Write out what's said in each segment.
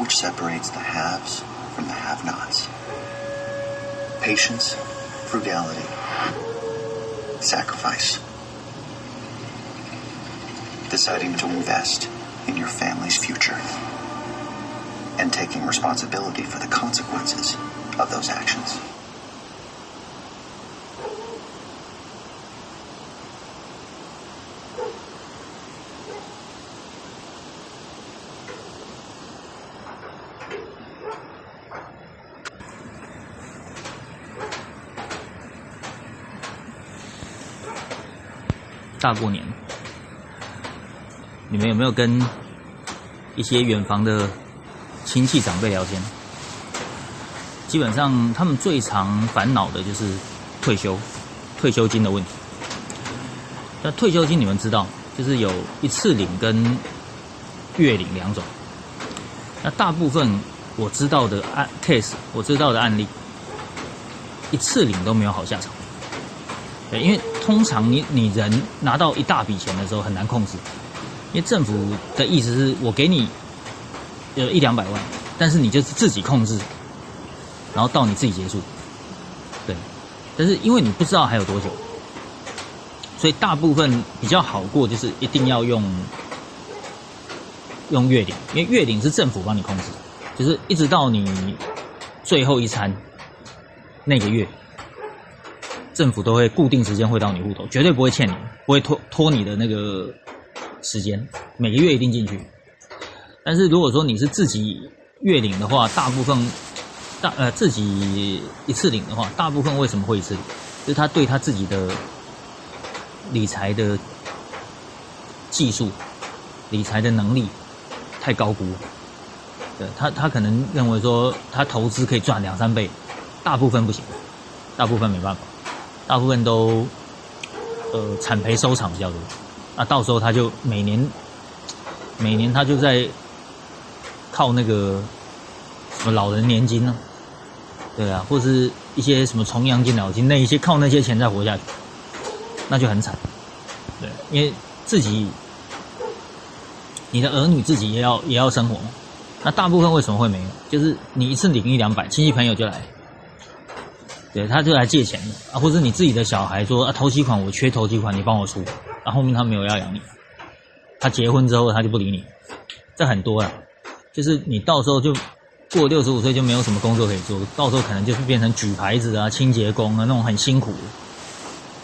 which separates the haves from the have-nots. Patience, frugality, sacrifice. Deciding to invest in your family's future and taking responsibility for the consequences of those actions. 大过年，你们有没有跟一些远房的亲戚长辈聊天？基本上他们最常烦恼的就是退休金的问题。那退休金你们知道，就是有一次领跟月领两种。那大部分我知道的case， 我知道的案例，一次领都没有好下场。对，因为通常你人拿到一大笔钱的时候很难控制，因为政府的意思是我给你100-200万，但是你就是自己控制，然后到你自己结束。对，但是因为你不知道还有多久，所以大部分比较好过就是一定要用月领，因为月领是政府帮你控制，就是一直到你最后一餐那个月。政府都会固定时间汇到你户头，绝对不会欠你，不会拖你的那个时间，每个月一定进去。但是如果说你是自己月领的话，大部分自己一次领的话，大部分为什么会一次领？就是他对他自己的理财的技术、理财的能力太高估了。对，他可能认为说他投资可以赚2-3倍，大部分不行，大部分没办法。大部分都产赔收场比较多，那到时候他就每年他就在靠那个什么老人年金呢，对啊，或是一些什么重阳敬老金那一些靠那些钱再活下去，那就很惨。对，因为你的儿女自己也要生活嘛。那大部分为什么会没有？就是你一次领100-200，亲戚朋友就来。对，他就来借钱的啊，或者你自己的小孩说啊，头期款我缺头期款，你帮我出，啊，后面他没有要养你，他结婚之后他就不理你，这很多啊，就是你到时候就过65岁就没有什么工作可以做，到时候可能就是变成举牌子啊、清洁工啊那种很辛苦的，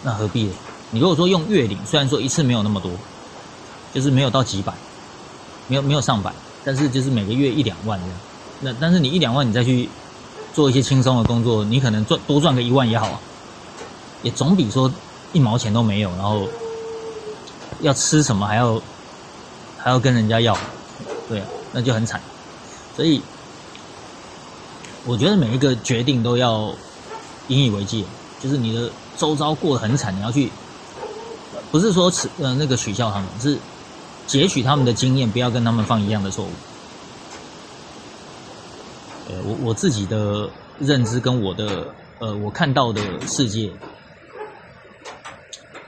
那何必呢？你如果说用月领，虽然说一次没有那么多，就是没有到几百，没有上百，但是就是每个月1-2万这样，那但是你1-2万你再去做一些轻松的工作，你可能多赚个1万也好啊，也总比说1毛钱都没有，然后要吃什么还要跟人家要，对啊，那就很惨。所以我觉得每一个决定都要引以为戒，就是你的周遭过得很惨，你要去，不是说那个取笑他们，是截取他们的经验，不要跟他们犯一样的错误。我自己的认知跟我看到的世界，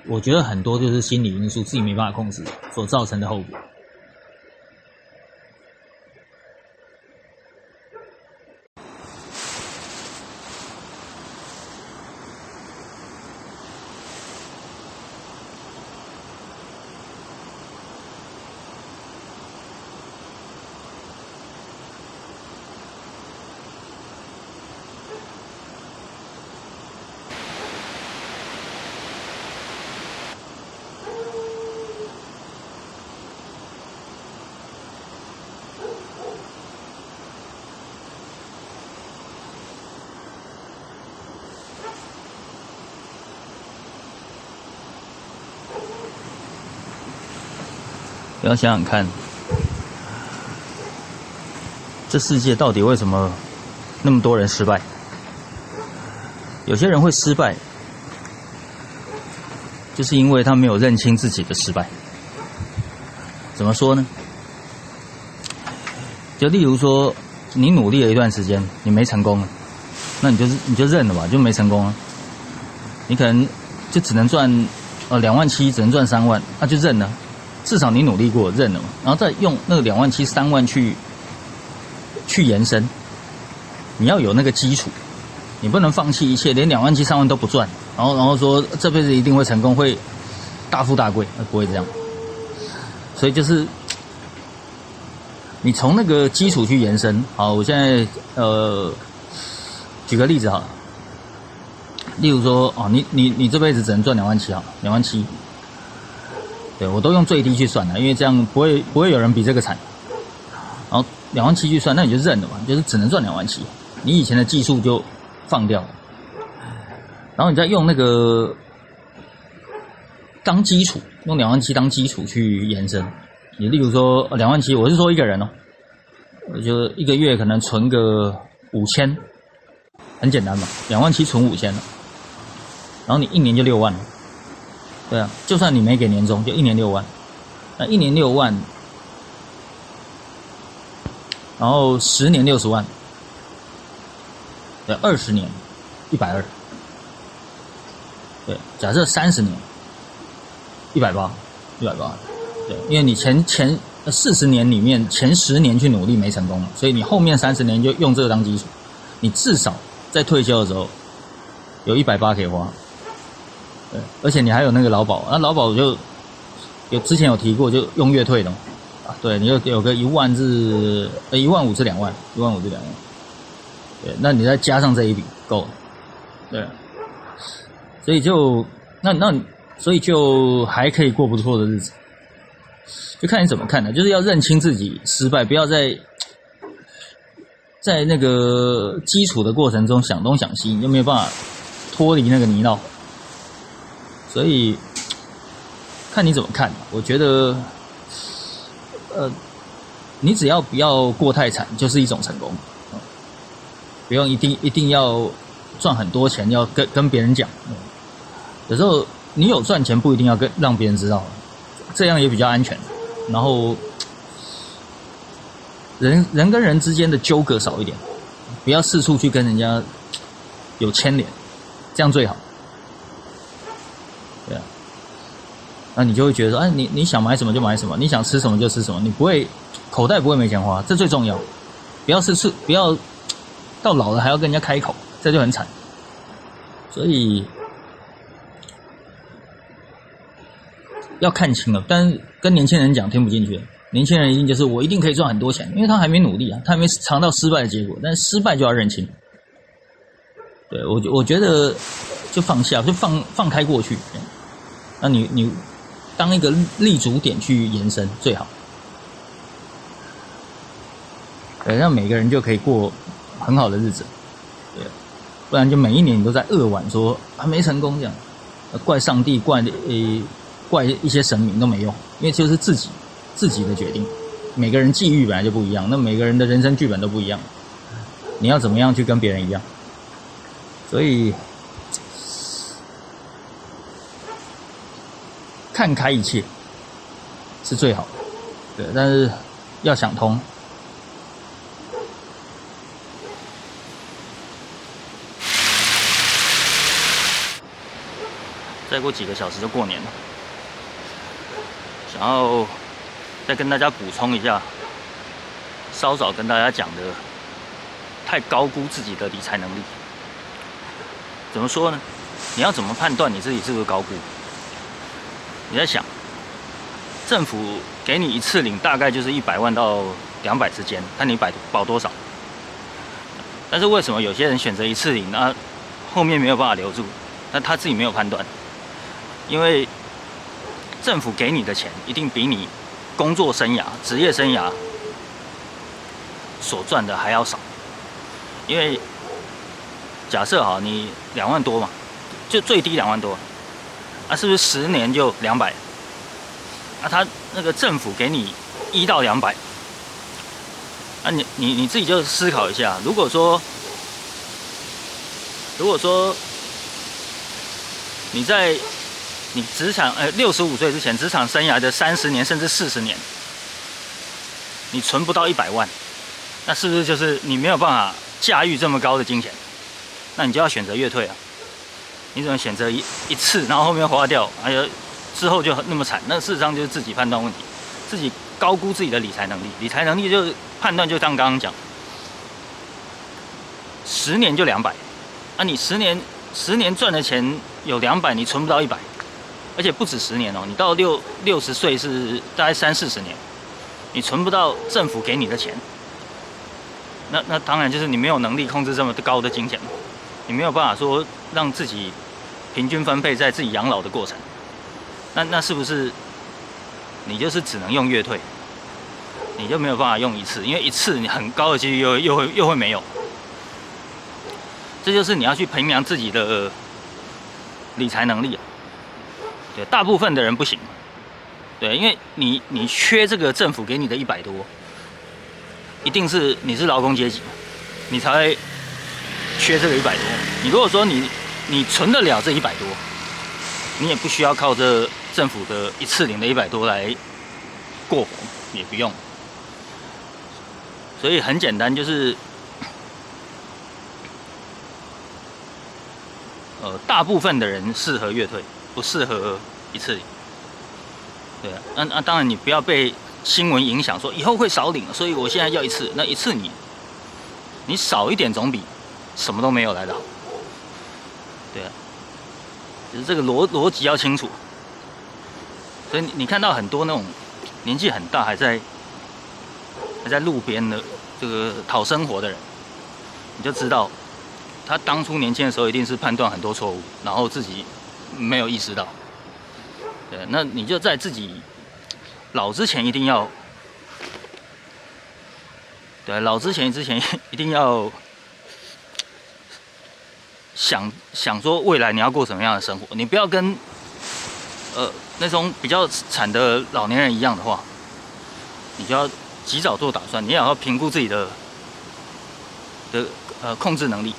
我觉得很多就是心理因素自己没办法控制所造成的后果。你要想想看，这世界到底为什么那么多人失败？有些人会失败，就是因为他没有认清自己的失败。怎么说呢？就例如说，你努力了一段时间，你没成功了，那你就认了吧，就没成功了。你可能就只能赚27000，只能赚3万，那就认了。至少你努力过，认了嘛，然后再用那个27000、3万去去延伸，你要有那个基础，你不能放弃一切，连2万7、3万都不赚，然后说这辈子一定会成功，会大富大贵，不会这样。所以就是你从那个基础去延伸。好，我现在举个例子好了，例如说你这辈子只能赚2万7好，2万7，对我都用最低去算了，因为这样不会有人比这个惨。然后2万7去算，那你就认了嘛，就是只能赚2万7，你以前的技术就放掉了，然后你再用那个当基础，用2万7当基础去延伸。你例如说2万7，我是说一个人哦，我就一个月可能存个5000，很简单嘛，2万7存5000了，然后你一年就6万了，对啊，就算你没给年终，就一年6万，那一年6万，然后10年60万，对，20年120，对，假设30年180，对，因为你前40年里面前10年去努力没成功嘛，所以你后面30年就用这个当基础，你至少在退休的时候有180可以花，对，而且你还有那个劳保，那劳保就之前有提过，就用月退的嘛，啊，对，你有个1万至1万5至2万，1万5至2万，对，那你再加上这一笔够了，对，所以就所以就还可以过不错的日子，就看你怎么看的，就是要认清自己失败，不要在那个基础的过程中想东想西，你就没有办法脱离那个泥淖。所以看你怎么看，我觉得你只要不要过太惨，就是一种成功，不用一定要赚很多钱，要跟别人讲，有时候你有赚钱不一定要让别人知道，这样也比较安全。然后人跟人之间的纠葛少一点，不要四处去跟人家有牵连，这样最好。对啊，那你就会觉得说，哎，你想买什么就买什么，你想吃什么就吃什么，你不会口袋不会没钱花，这最重要。不要到老了还要跟人家开口，这就很惨。所以要看清了，但是跟年轻人讲听不进去，年轻人一定就是我一定可以赚很多钱，因为他还没努力啊，他还没尝到失败的结果，但是失败就要认清。对，我觉得就放下，就放开过去，那你当一个立足点去延伸最好，对，让每个人就可以过很好的日子，对，不然就每一年你都在扼腕说还没成功这样，怪上帝怪一些神明都没用，因为就是自己的决定，每个人际遇本来就不一样，那每个人的人生剧本都不一样，你要怎么样去跟别人一样？所以看开一切是最好的，对，但是要想通。再过几个小时就过年了，想要再跟大家补充一下，稍早跟大家讲的，太高估自己的理财能力。怎么说呢？你要怎么判断你自己是不是高估？你在想，政府给你一次领大概就是100万到200之间，看你保多少。但是为什么有些人选择一次领，那后面没有办法留住？那他自己没有判断，因为政府给你的钱一定比你工作生涯、职业生涯所赚的还要少。因为假设哈，你2万多嘛，就最低2万多，啊，是不是10年就200？啊，他那个政府给你1到200，啊，你自己就思考一下，如果说你在你职场65岁之前，职场生涯的30年甚至40年，你存不到100万，那是不是就是你没有办法驾驭这么高的金钱？那你就要选择月退啊！你怎么选择一次，然后后面花掉，还有之后就那么惨？那事实上就是自己判断问题，自己高估自己的理财能力。理财能力就是判断，就像刚刚讲， 10年就200，啊，你10年赚的钱有200，你存不到100，而且不止10年哦，你到60岁是大概30-40年，你存不到政府给你的钱。那当然就是你没有能力控制这么高的金钱，你没有办法说让自己平均分配在自己养老的过程。那是不是你就是只能用月退？你就没有办法用一次，因为一次你很高的几率又会没有。这就是你要去衡量自己的理财能力啊。对，大部分的人不行。对，因为你缺这个政府给你的100多。一定是你是劳工阶级，你才会缺这个100多。你如果说你存得了这100多，你也不需要靠这政府的一次领的100多来过活，也不用。所以很简单，就是大部分的人适合月退，不适合一次领。对啊，那当然你不要被新闻影响说以后会少领，所以我现在要一次。那一次你少一点总比什么都没有来的好。对啊，就是这个逻辑要清楚。所以你看到很多那种年纪很大还在路边的这个讨生活的人，你就知道他当初年轻的时候一定是判断很多错误，然后自己没有意识到。对，那你就在自己老之前一定要，对，老之前一定要想说未来你要过什么样的生活，你不要跟那种比较惨的老年人一样的话，你就要及早做打算，你也要评估自己的控制能力，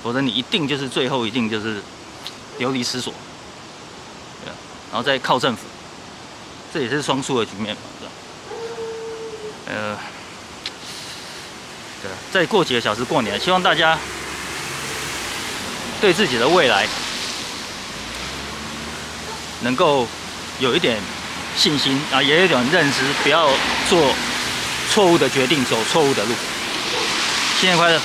否则你一定就是最后一定就是流离失所。然后再靠政府，这也是双输的局面嘛，对吧？对，再过几个小时过年，希望大家对自己的未来能够有一点信心啊，也有一点认知，不要做错误的决定，走错误的路。新年快乐！